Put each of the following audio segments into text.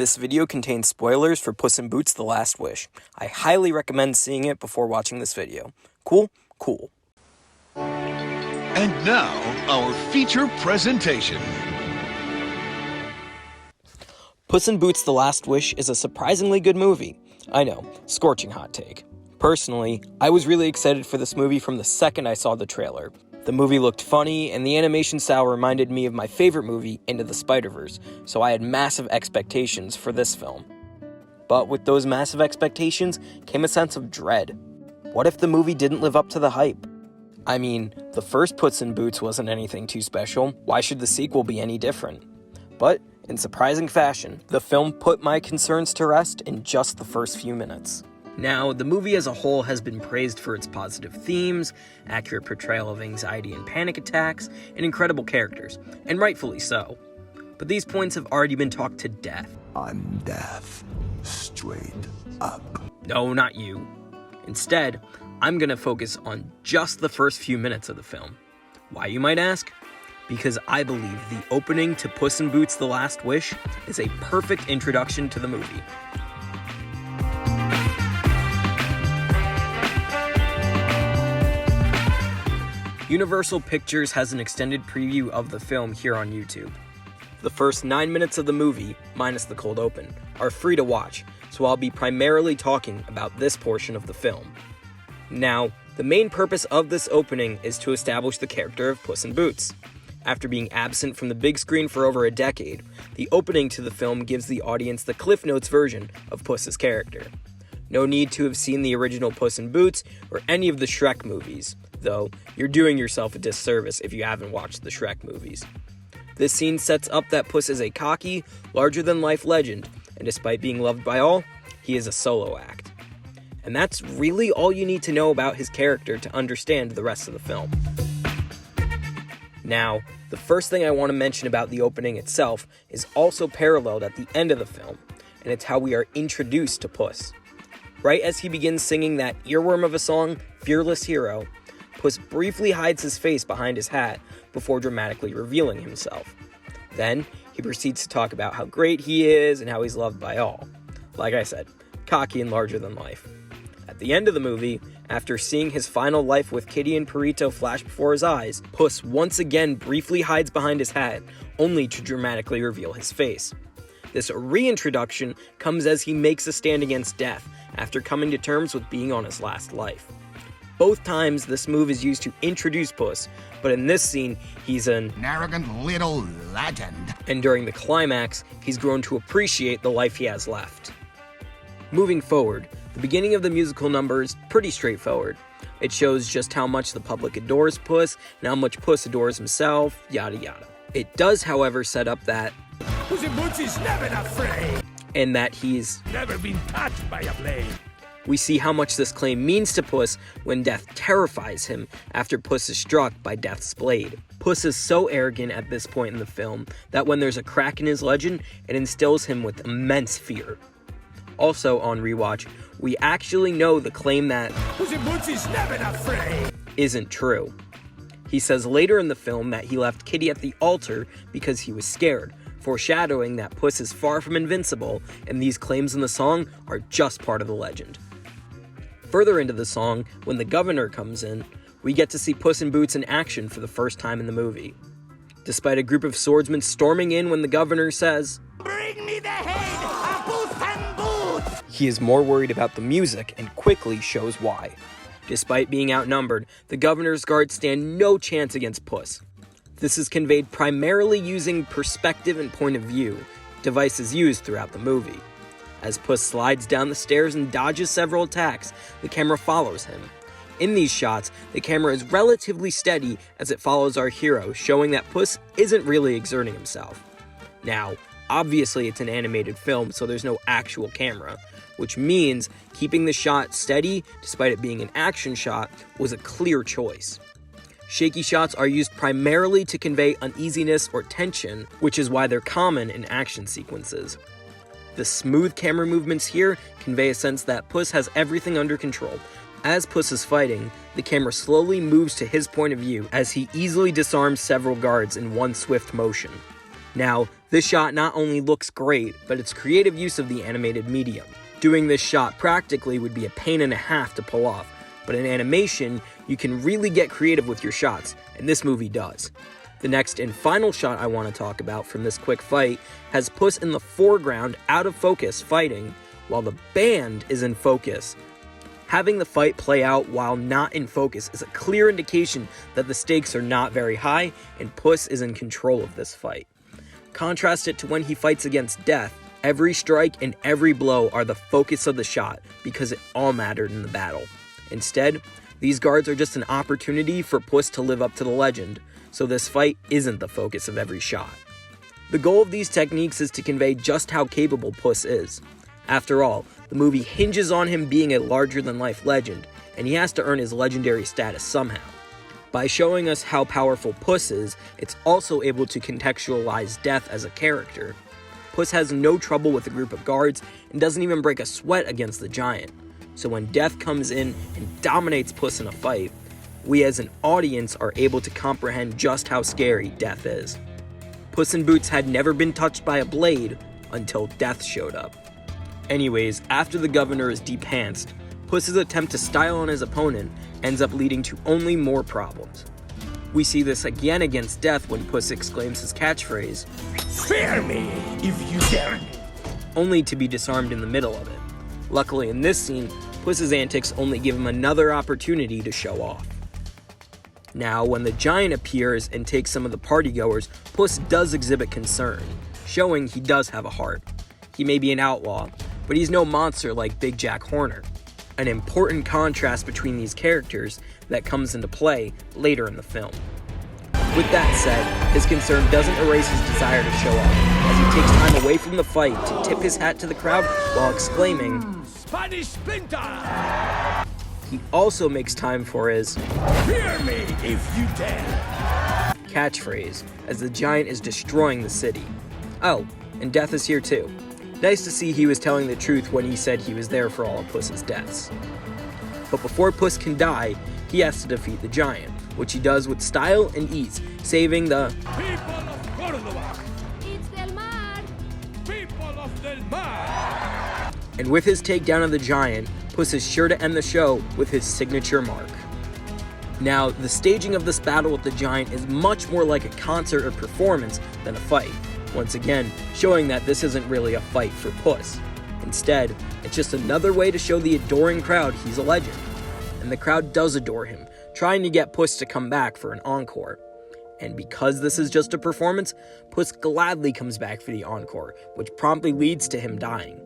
This video contains spoilers for Puss in Boots: The Last Wish. I highly recommend seeing it before watching this video. Cool? Cool. And now, our feature presentation. Puss in Boots: The Last Wish is a surprisingly good movie. I know, scorching hot take. Personally, I was really excited for this movie from the second I saw the trailer. The movie looked funny, and the animation style reminded me of my favorite movie, Into the Spider-Verse, so I had massive expectations for this film. But with those massive expectations came a sense of dread. What if the movie didn't live up to the hype? I mean, the first Puss in Boots wasn't anything too special. Why should the sequel be any different? But, in surprising fashion, the film put my concerns to rest in just the first few minutes. Now, the movie as a whole has been praised for its positive themes, accurate portrayal of anxiety and panic attacks, and incredible characters, and rightfully so. But these points have already been talked to death. I'm death. Straight up. No, not you. Instead, I'm gonna focus on just the first few minutes of the film. Why, you might ask? Because I believe the opening to Puss in Boots: The Last Wish is a perfect introduction to the movie. Universal Pictures has an extended preview of the film here on YouTube. The first 9 minutes of the movie, minus the cold open, are free to watch, so I'll be primarily talking about this portion of the film. Now, the main purpose of this opening is to establish the character of Puss in Boots. After being absent from the big screen for over a decade, the opening to the film gives the audience the Cliff Notes version of Puss's character. No need to have seen the original Puss in Boots or any of the Shrek movies, though you're doing yourself a disservice if you haven't watched the Shrek movies. This scene sets up that Puss is a cocky, larger-than-life legend, and despite being loved by all, he is a solo act. And that's really all you need to know about his character to understand the rest of the film. Now, the first thing I want to mention about the opening itself is also paralleled at the end of the film, and it's how we are introduced to Puss. Right as he begins singing that earworm of a song, Fearless Hero, Puss briefly hides his face behind his hat before dramatically revealing himself. Then, he proceeds to talk about how great he is and how he's loved by all. Like I said, cocky and larger than life. At the end of the movie, after seeing his final life with Kitty and Perito flash before his eyes, Puss once again briefly hides behind his hat, only to dramatically reveal his face. This reintroduction comes as he makes a stand against death, after coming to terms with being on his last life. Both times, this move is used to introduce Puss, but in this scene, he's an arrogant little legend. And during the climax, he's grown to appreciate the life he has left. Moving forward, the beginning of the musical number is pretty straightforward. It shows just how much the public adores Puss, and how much Puss adores himself, yada yada. It does, however, set up that Puss in Boots is never afraid, and that he's never been touched by a blade. We see how much this claim means to Puss when death terrifies him after Puss is struck by Death's blade. Puss is so arrogant at this point in the film that when there's a crack in his legend, it instills him with immense fear. Also, on rewatch, we actually know the claim that Puss in Boots is never afraid isn't true. He says later in the film that he left Kitty at the altar because he was scared, foreshadowing that Puss is far from invincible, and these claims in the song are just part of the legend. Further into the song, when the governor comes in, we get to see Puss in Boots in action for the first time in the movie. Despite a group of swordsmen storming in when the governor says, "Bring me the head of Puss in Boots!" he is more worried about the music and quickly shows why. Despite being outnumbered, the governor's guards stand no chance against Puss. This is conveyed primarily using perspective and point of view, devices used throughout the movie. As Puss slides down the stairs and dodges several attacks, the camera follows him. In these shots, the camera is relatively steady as it follows our hero, showing that Puss isn't really exerting himself. Now, obviously it's an animated film, so there's no actual camera, which means keeping the shot steady, despite it being an action shot, was a clear choice. Shaky shots are used primarily to convey uneasiness or tension, which is why they're common in action sequences. The smooth camera movements here convey a sense that Puss has everything under control. As Puss is fighting, the camera slowly moves to his point of view as he easily disarms several guards in one swift motion. Now, This shot not only looks great, but it's creative use of the animated medium. Doing this shot practically would be a pain and a half to pull off, but in animation, you can really get creative with your shots, and this movie does. The next and final shot I want to talk about from this quick fight has Puss in the foreground out of focus fighting, while the band is in focus. Having the fight play out while not in focus is a clear indication that the stakes are not very high and Puss is in control of this fight. Contrast it to when he fights against Death. Every strike and every blow are the focus of the shot because it all mattered in the battle. Instead, these guards are just an opportunity for Puss to live up to the legend, so this fight isn't the focus of every shot. The goal of these techniques is to convey just how capable Puss is. After all, the movie hinges on him being a larger-than-life legend, and he has to earn his legendary status somehow. By showing us how powerful Puss is, it's also able to contextualize Death as a character. Puss has no trouble with a group of guards and doesn't even break a sweat against the giant. So when Death comes in and dominates Puss in a fight, we as an audience are able to comprehend just how scary Death is. Puss in Boots had never been touched by a blade until Death showed up. Anyways, after the governor is depantsed, Puss's attempt to style on his opponent ends up leading to only more problems. We see this again against Death when Puss exclaims his catchphrase, Fear me if you dare. only to be disarmed in the middle of it. Luckily in this scene, Puss's antics only give him another opportunity to show off. Now, when the giant appears and takes some of the partygoers, Puss does exhibit concern, showing he does have a heart. He may be an outlaw, but he's no monster like Big Jack Horner. An important contrast between these characters that comes into play later in the film. With that said, his concern doesn't erase his desire to show off, as he takes time away from the fight to tip his hat to the crowd while exclaiming, Spanish Splinter! he also makes time for his Fear me if you dare. catchphrase as the giant is destroying the city. Oh, and Death is here too. Nice to see he was telling the truth when he said he was there for all of Puss's deaths. But before Puss can die, he has to defeat the giant, which he does with style and ease, saving the People of Córdoba! It's Del Mar! People of Del Mar! and with his takedown of the giant, Puss is sure to end the show with his signature mark. Now, the staging of this battle with the giant is much more like a concert or performance than a fight, once again showing that this isn't really a fight for Puss. Instead, it's just another way to show the adoring crowd he's a legend. And the crowd does adore him, trying to get Puss to come back for an encore. And because this is just a performance, Puss gladly comes back for the encore, which promptly leads to him dying.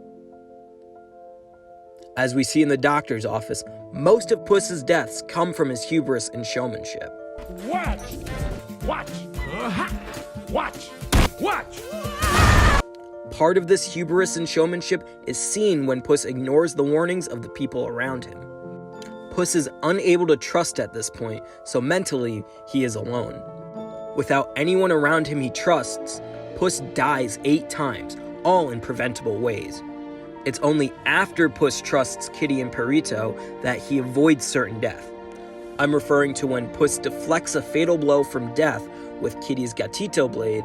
As we see in the doctor's office, most of Puss's deaths come from his hubris and showmanship. Watch! Watch! Watch! Watch! Part of this hubris and showmanship is seen when Puss ignores the warnings of the people around him. Puss is unable to trust at this point, so mentally, he is alone. Without anyone around him he trusts, Puss dies 8 times, all in preventable ways. It's only after Puss trusts Kitty and Perito that he avoids certain death. I'm referring to when Puss deflects a fatal blow from Death with Kitty's gatito blade,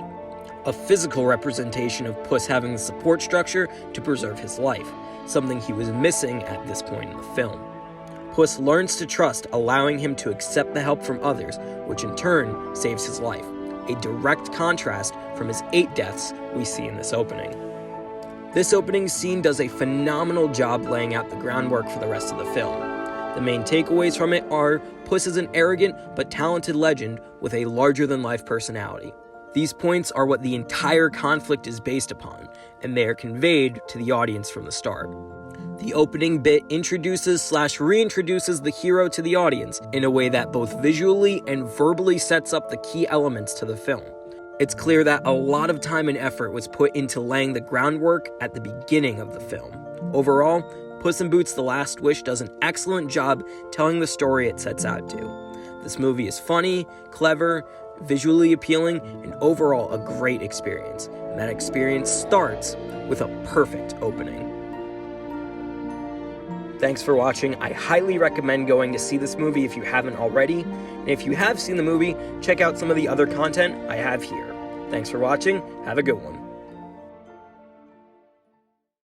a physical representation of Puss having the support structure to preserve his life, something he was missing at this point in the film. Puss learns to trust, allowing him to accept the help from others, which in turn saves his life, a direct contrast from his 8 deaths we see in this opening. This opening scene does a phenomenal job laying out the groundwork for the rest of the film. The main takeaways from it are Puss is an arrogant but talented legend with a larger-than-life personality. These points are what the entire conflict is based upon, and they are conveyed to the audience from the start. The opening bit introduces/reintroduces the hero to the audience in a way that both visually and verbally sets up the key elements to the film. It's clear that a lot of time and effort was put into laying the groundwork at the beginning of the film. Overall, Puss in Boots: The Last Wish does an excellent job telling the story it sets out to. This movie is funny, clever, visually appealing, and overall a great experience. And that experience starts with a perfect opening. Thanks for watching. I highly recommend going to see this movie if you haven't already. And if you have seen the movie, check out some of the other content I have here. Thanks for watching. Have a good one.